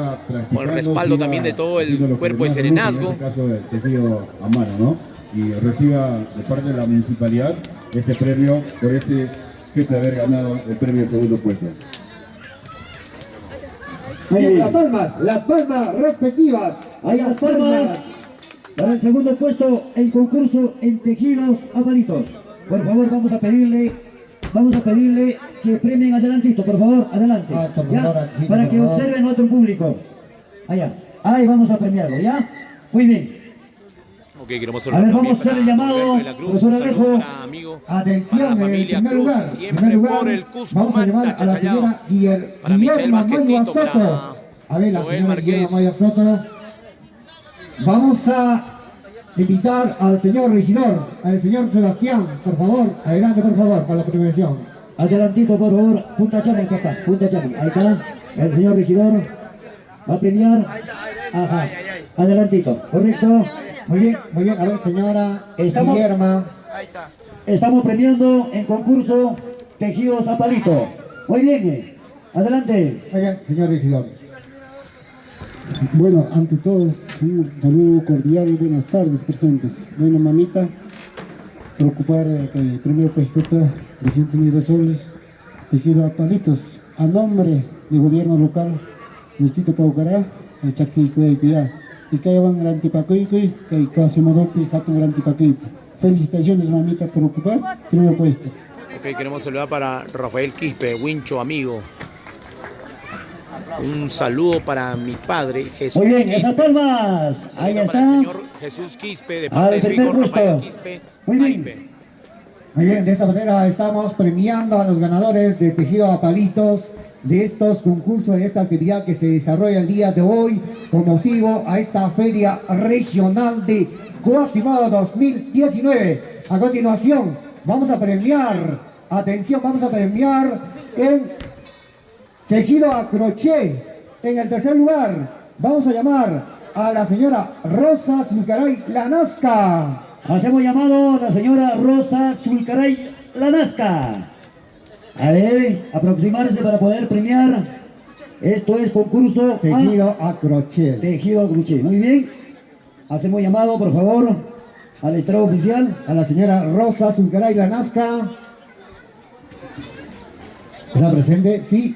con el respaldo también de todo el cuerpo de serenazgo. En este caso del tejido a mano, ¿no? Y reciba de parte de la municipalidad este premio por ese que de haber ganado el premio de segundo puesto. Bien, las palmas respectivas. Ahí las palmas para el segundo puesto en concurso en tejidos amaritos. Por favor, vamos a pedirle que premien adelantito, por favor, adelante. ¿Ya? Para que observen otro público. Allá, ahí vamos a premiarlo, ¿ya? Muy bien. Ok, queremos A ver, vamos a hacer el llamado, profesor Alejo. Atención, para la familia en primer Cruz, lugar, siempre por el vamos a Cuscumán, llamar a la señora para Michelle Guillermo Basquetito, Mayo Soto. para A ver, la Joel señora Márquez. Guillermo Mayo Soto. Vamos a invitar al señor regidor, al señor Sebastián, por favor, adelante por favor, para la premiación. Adelantito, por favor, punta Chami, papá, punta Chami. Ahí está, el señor regidor va a premiar. Ajá, adelantito, correcto. Muy bien, a ver señora Estamos- Guillermo. Estamos premiando en concurso tejidos a palito. Muy bien, adelante. Muy bien, señor regidor. Bueno, ante todo, un saludo cordial y buenas tardes presentes. Bueno, mamita, preocupar que primero pues toca 200.000 soles tejido a palitos a nombre del gobierno local, distrito Paucará, Chacticuya, y que van el antipacuicuy, que casi modopi, jato el antipacuicuy. Felicitaciones, mamita, por ocupar primero puesto. Ok, queremos saludar para Rafael Quispe, Wincho amigo. Un saludo para mi padre, Jesús Muy bien, Quispe. esas palmas. Ahí Para el está. señor Jesús Quispe, de parte Al de su primer hijo Rafael puesto. Quispe. Muy bien. Naipe. Muy bien, de esta manera estamos premiando a los ganadores de tejido a palitos de estos concursos, de esta actividad que se desarrolla el día de hoy con motivo a esta feria regional de Guasimao 2019. A continuación vamos a premiar, atención, vamos a premiar en tejido a crochet. En el tercer lugar vamos a llamar a la señora Rosa Zulcaray Lanasca. Hacemos llamado a la señora Rosa Zulcaray Lanasca. A ver, aproximarse para poder premiar. Esto es concurso Tejido a crochet. tejido a crochet. Muy bien. Hacemos llamado, por favor, al estrado oficial. A la señora Rosa Zulcaray Lanasca. ¿Está presente? Sí.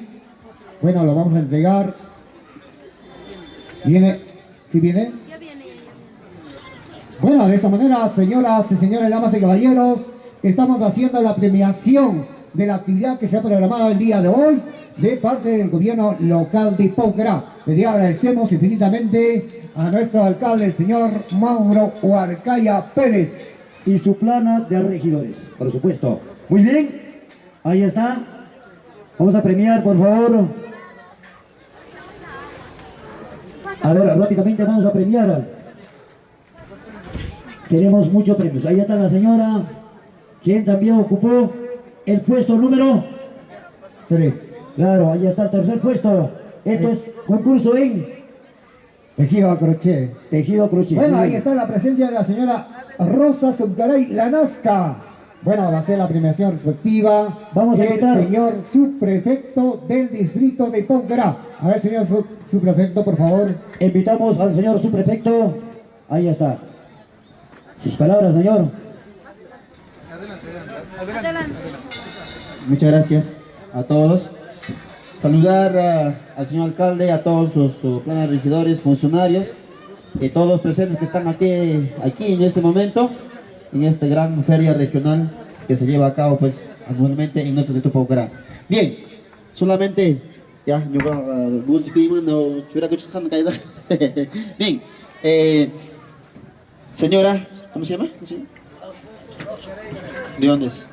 Bueno, lo vamos a entregar. ¿Viene? ¿Sí viene? Ya viene. Bueno, de esta manera, señoras y señores, damas y caballeros, estamos haciendo la premiación de la actividad que se ha programado el día de hoy de parte del gobierno local de Paucará. Le agradecemos infinitamente a nuestro alcalde, el señor Mauro Huarcaya Pérez. Y su plana de regidores, por supuesto. Muy bien. Ahí está. Vamos a premiar, por favor. A ver, rápidamente vamos a premiar. Tenemos muchos premios. Ahí está la señora, quien también ocupó el puesto número 3. Claro, ahí está el tercer puesto. Esto es concurso en Tejido a crochet. tejido a crochet. Bueno, Muy ahí bien. está la presencia de la señora Rosa Zulcaray Lanasca. Bueno, va a ser la premiación respectiva. Vamos a del invitar. señor subprefecto del distrito de Paucará. A ver, señor subprefecto, por favor. Invitamos al señor subprefecto. Ahí está. Sus palabras, señor. Muchas gracias a todos. Saludar al señor alcalde, a todos sus planes regidores, funcionarios y todos los presentes que están aquí en este momento, en esta gran feria regional que se lleva a cabo pues anualmente en nuestro distrito Paucará. Bien, solamente ya bien, señora, ¿cómo se llama? ¿De dónde es?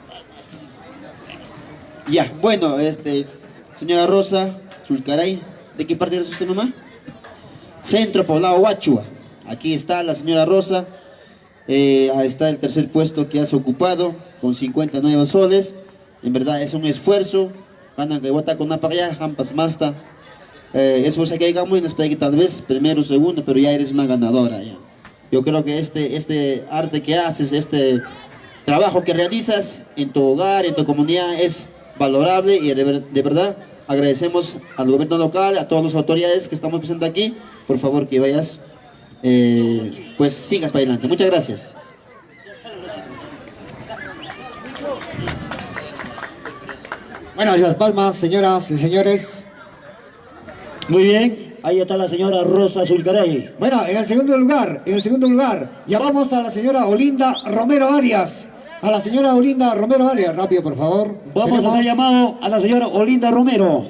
Ya, bueno, señora Rosa Zulcaray, ¿de qué parte eres usted, mamá? Centro Poblado Huachua. Aquí está la señora Rosa. Ahí está el tercer puesto que has ocupado con 59 soles. En verdad es un esfuerzo. Ganan que vota con una pareja, jampas masta. Esfuerzo que hay muy que tal vez primero, segundo, pero ya eres una ganadora. Ya. Yo creo que este arte que haces, este trabajo que realizas en tu hogar, en tu comunidad es valorable y de verdad agradecemos al gobierno local, a todas las autoridades que estamos presentes aquí. Por favor que vayas, pues sigas para adelante. Muchas gracias. Bueno, las palmas, señoras y señores. Muy bien, ahí está la señora Rosa Zulcaray. Bueno, en el segundo lugar, llamamos a la señora Olinda Romero Arias. A la señora Olinda Romero Arias, rápido por favor. Vamos a dar llamado a la señora Olinda Romero.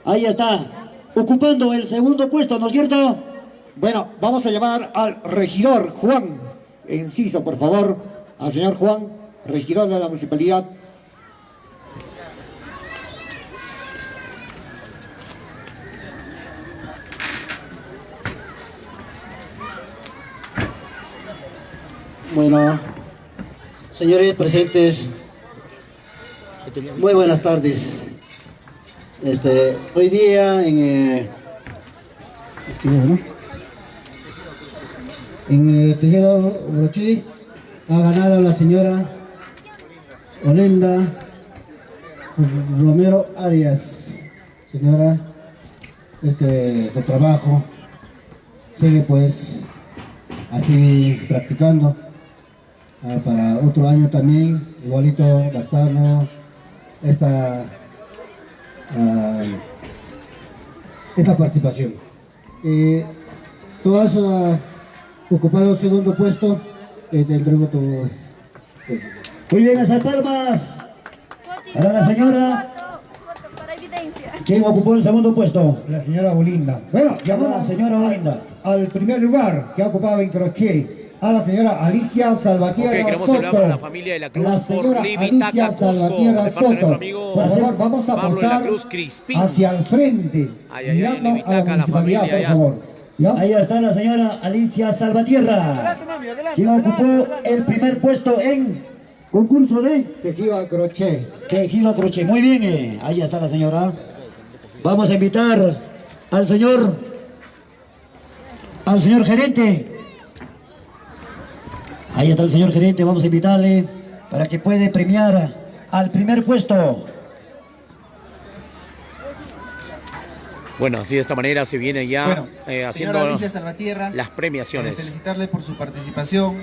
Ahí está, ocupando el segundo puesto, ¿no es cierto? Bueno, vamos a llamar al regidor Juan Enciso, por favor. Al señor Juan, regidor de la municipalidad. Bueno, señores presentes, muy buenas tardes. Hoy día en el Tejido Brochi ha ganado la señora Olinda Romero Arias. Señora, tu trabajo sigue pues así practicando. Para otro año también, igualito gastarnos esta participación. Tú has ocupado el segundo puesto, te entrego tu... Muy bien, esas palmas. Ahora la señora. ¿Quién ocupó el segundo puesto? La señora Olinda. Bueno, llamamos a la señora Olinda al primer lugar que ha ocupado en crochet. A la señora Alicia Salvatierra queremos Soto. saludar a la familia de la Cruz por Limitaca Cusco, de parte de nuestro amigo por favor, vamos a Pablo de la pasar Cruz Crispín. hacia el frente, mirando a la municipalidad, por favor. ¿Ya? Ahí está la señora Alicia Salvatierra, quien ocupó el primer puesto en concurso de tejido a crochet. Tejido a crochet. Muy bien, ahí está la señora. Vamos a invitar al señor gerente. Ahí está el señor gerente, vamos a invitarle para que pueda premiar al primer puesto. Bueno, así de esta manera se viene ya haciendo Alicia Salvatierra, las premiaciones. Felicitarle por su participación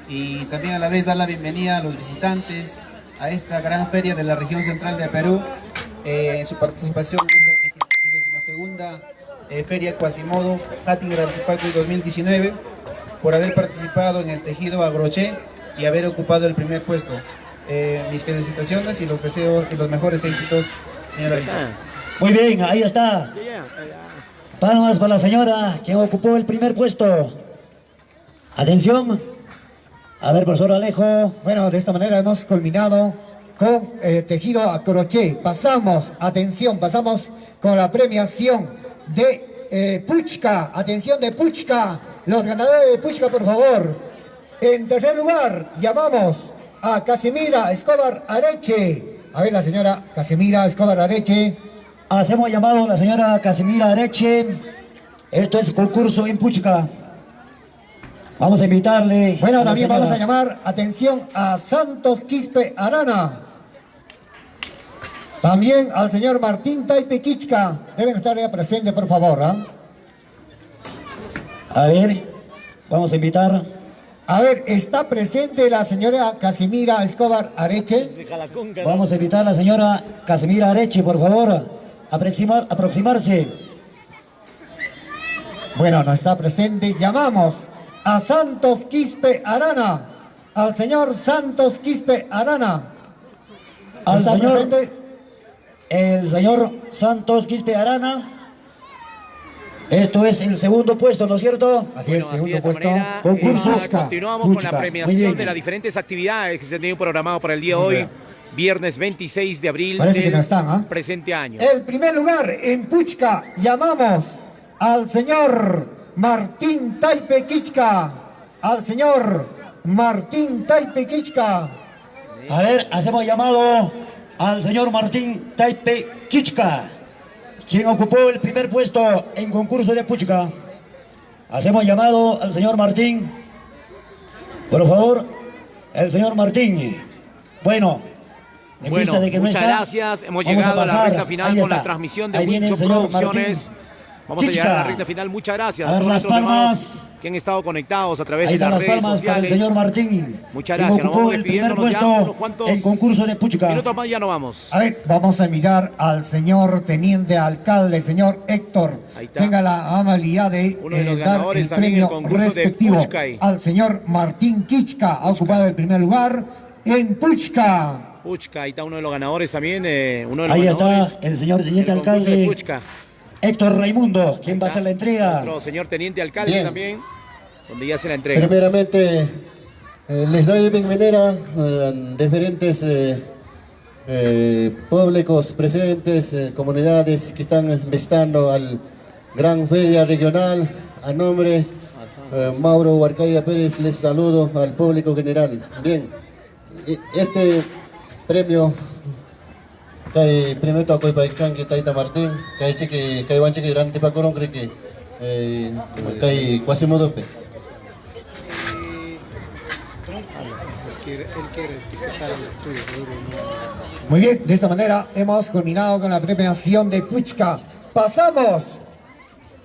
y también a la vez dar la bienvenida a los visitantes a esta gran feria de la región central de Perú, en su participación en esta 22ª Feria Quasimodo Hatin Gran Tupac 2019, por haber participado en el tejido a crochet y haber ocupado el primer puesto. Mis felicitaciones y los deseos y los mejores éxitos, señora Alicia. Muy bien, ahí está. Palmas para la señora que ocupó el primer puesto. Atención. A ver, profesor Alejo. Bueno, de esta manera hemos culminado con tejido a crochet. Pasamos con la premiación de Puchca. Atención de Puchca. Los ganadores de Puchca, por favor. En tercer lugar, llamamos a Casimira Escobar Areche. A ver, la señora Casimira Escobar Areche. Hacemos llamado a la señora Casimira Areche. Esto es concurso en Puchca. Vamos a invitarle. Bueno, también vamos a llamar, atención, a Santos Quispe Arana. También al señor Martín Taipe Quichca. Deben estar ya presentes, por favor. A ver, vamos a invitar. A ver, ¿está presente la señora Casimira Escobar Areche? Vamos a invitar a la señora Casimira Areche, por favor, aproximarse. Bueno, no está presente. Llamamos a Santos Quispe Arana, al señor Santos Quispe Arana. Al señor, presente? El señor Santos Quispe Arana. Esto es el segundo puesto, ¿no es cierto? Así es, segundo puesto. Concurso. Continuamos con la premiación de las diferentes actividades que se han tenido programado para el día de hoy, viernes 26 de abril del presente año. El primer lugar en Puchca, llamamos al señor Martín Taipe Quichca, al señor Martín Taipe Kichka. A ver, hacemos llamado al señor Martín Taipe Kichka, quien ocupó el primer puesto en concurso de Puchka. Hacemos llamado al señor Martín. Por favor, el señor Martín. Bueno, en vista de que muchas no está, gracias. Hemos vamos llegado a la pasar. recta final Ahí con la está. transmisión de Ahí viene el Wincho señor Producciones. Martín Vamos a llegar a la Kichka. recta final. Muchas gracias A ver, todos las nuestros hermanos palmas. que han estado conectados a través Ahí de están las las redes palmas para el sociales. señor Martín. Muchas quien gracias. Nos ocupó vamos el primer despidiéndonos ya. puesto Unos cuantos en concurso de Puchka. minutos más ya no vamos. A ver, vamos a invitar al señor teniente alcalde, el señor Héctor. Tenga la amabilidad de Uno de los dar el ganadores también en el premio concurso de respectivo Puchcay. al señor Martín Kichka. Ha ocupado el primer lugar en Puchka. Puchka, ahí está uno de los ganadores también. Uno de los Ahí ganadores está el señor teniente del concurso de alcalde Puchka. Héctor Raimundo, quien va a hacer la entrega. Otro señor teniente alcalde Bien. también, donde ya se la entrega. Primeramente, les doy bienvenida a diferentes públicos presentes, comunidades que están visitando al Gran Feria Regional. A nombre Mauro Huarcaya Pérez, les saludo al público general. Bien, este premio kay primero ako'y baikang kay Taita Martín, kay Chiki, kay Wan Chiki Ranti Pacorong Kriki, kay Quasimodope. Muy bien, de esta manera hemos culminado con la premiación de Puchka. Pasamos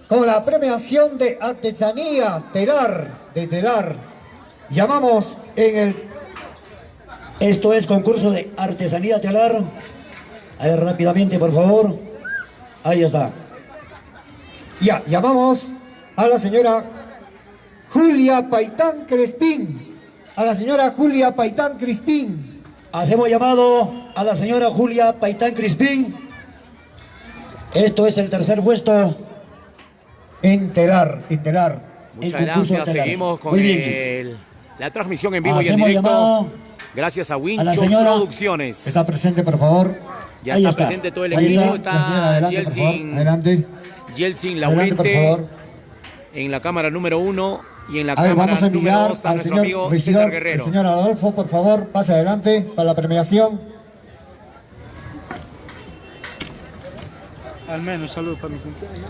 con la premiación de artesanía de telar. Llamamos en el... Esto es concurso de artesanía telar. A ver, rápidamente, por favor. Ahí está. Ya, llamamos a la señora Julia Paitán Crespín. A la señora Julia Paitán Crispín. Hacemos llamado a la señora Julia Paitán Crispín. Telar. Esto es el tercer puesto en telar. Muchas gracias. Seguimos con la transmisión en vivo y en Hacemos directo. llamado Gracias a a la Wincho señora- Producciones. Está presente, por favor. Ya Ahí está, está. presente todo el Ahí equipo. está. Adelante, por favor. Yeltsin, Adelante. Yeltsin Adelante, por Laurente favor. en la cámara número 1 y en la A ver, cámara vamos a número enviar 2 está al nuestro señor amigo regidor, César el Guerrero. señor Adolfo, por favor, pase adelante para la premiación. Al menos salud para mi cumpleaños.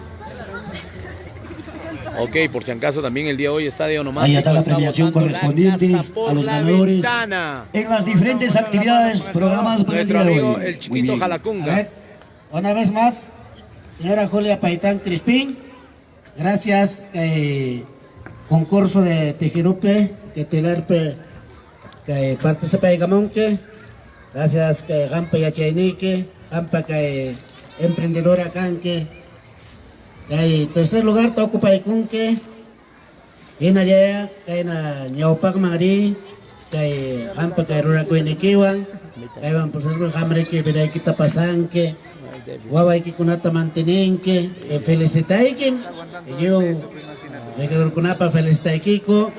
Ok, por si acaso también el día de hoy Estadio Onomástico Ahí está la está premiación botando la correspondiente casa por a los la ganadores ventana. en las diferentes actividades programadas para el Nuestro día de amigo hoy. el Muy chiquito bien. Jalacunga. Una vez más, señora Julia Paitán Crispín, gracias concurso de Tejirupe, que telarpe, que participa de Gamonque, gracias que Gampa Yachainique, Gampa que emprendedora Canque, que en tercer lugar ocupa Icunque, en allá que en Ñaupac Mari, que Gampa que Rura Cuiniquiwan, que van por ser Gamre que verá que está pasanque. Guaway que kunata mantenenke, felicitaikin, yo regidor kunapa felicitaikiko,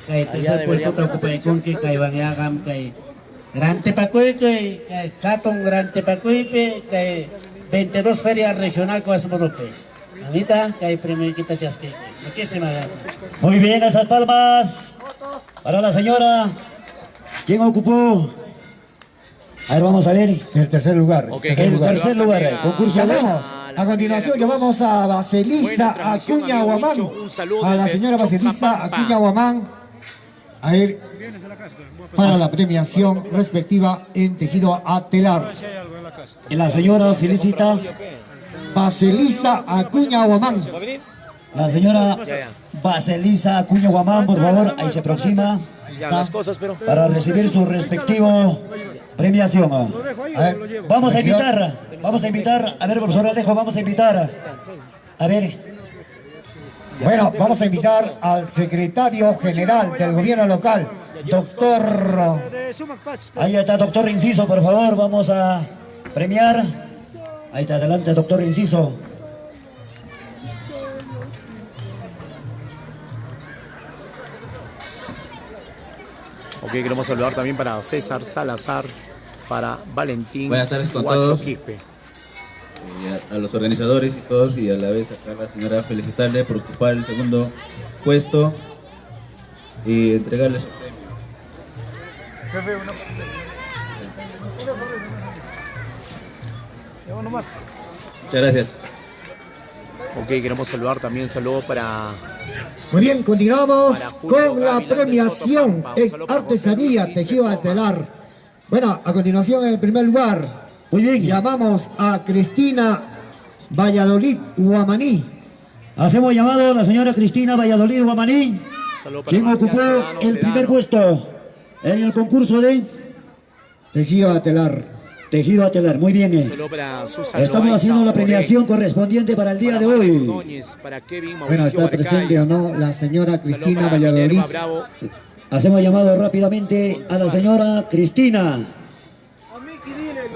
kay tercer puesto ta ocupay kunki kay bangyagam kay Grante Pacuy kay Hatong Grante Pacuy kay 22 ferias regional con Asmodope. Anita kay premio kita chasque. Muchísimas gracias. Muy bien, esas palmas para la señora. ¿Quién ocupó? A ver, vamos a ver. El tercer lugar. El tercer lugar, concurso de Llamamos. A continuación llamamos a Baselisa Acuña Guamán. A la señora Baselisa Acuña Guamán. A ver, para la premiación respectiva en tejido a telar. La señora felicita. Baselisa Acuña Guamán. La señora Baselisa Acuña Guamán, por favor, ahí se aproxima Ya las cosas, pero para recibir su respectivo premiación. Vamos a invitar, a ver, profesor Alejo, vamos a invitar, a ver. Bueno, vamos a invitar al secretario general del gobierno local, doctor... Ahí está, doctor Inciso, por favor, vamos a premiar. Ahí está, adelante, doctor Inciso. ok, queremos saludar también para César Salazar, para Valentín. Buenas tardes con Guacho todos. Quispe. A los organizadores y todos, y a la vez a la señora felicitarle por ocupar el segundo puesto y entregarle su premio. Jefe, una... Llevo nomás. Muchas gracias. Ok, queremos saludar también, saludos para... Muy bien, continuamos con la premiación en artesanía tejido de telar. Bueno, a continuación en el primer lugar, muy bien, llamamos a Cristina Valladolid Huamaní. Hacemos llamado a la señora Cristina Valladolid Huamaní, quien ocupó el primer puesto en el concurso de tejido a telar. Tejido a telar, muy bien. Estamos haciendo la premiación correspondiente para el día de hoy. Bueno, está presente o no la señora Cristina Valladolid. Hacemos llamado rápidamente a la señora Cristina.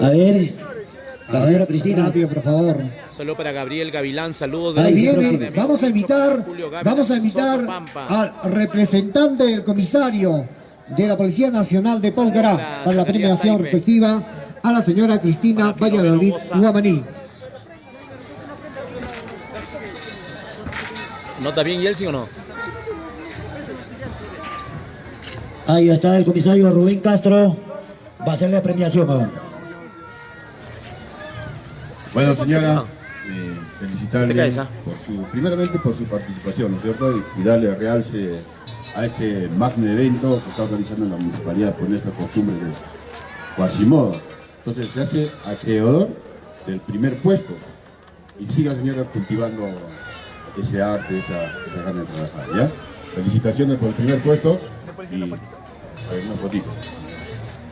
A ver, la señora Cristina. Rápido, por favor. Saludos para Gabriel Gavilán, saludos. Ahí viene, vamos a invitar al representante del comisario de la Policía Nacional de Polgará para la premiación respectiva a la señora Cristina Valladolid Huamaní. ¿Nota bien Yeltsin o no? Ahí está el comisario Rubén Castro. Va a hacer la premiación. Bueno, señora, felicitarle primeramente por su participación, ¿no es cierto? Y darle realce a este magno evento que está organizando la municipalidad con esta costumbre de Quasimodo. Entonces se hace acreedor del primer puesto y siga, señora, cultivando ese arte, esa gana de trabajar, ¿ya? Felicitaciones por el primer puesto y una fotito.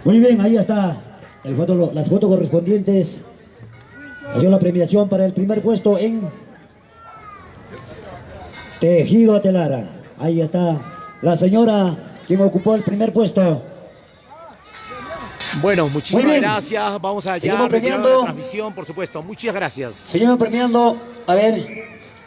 Muy bien, ahí está las fotos correspondientes. Ha sido la premiación para el primer puesto en tejido a telar. Ahí está la señora quien ocupó el primer puesto. Bueno, muchísimas gracias. Vamos allá a retirar la transmisión, por supuesto. Muchas gracias. Seguimos premiando. A ver.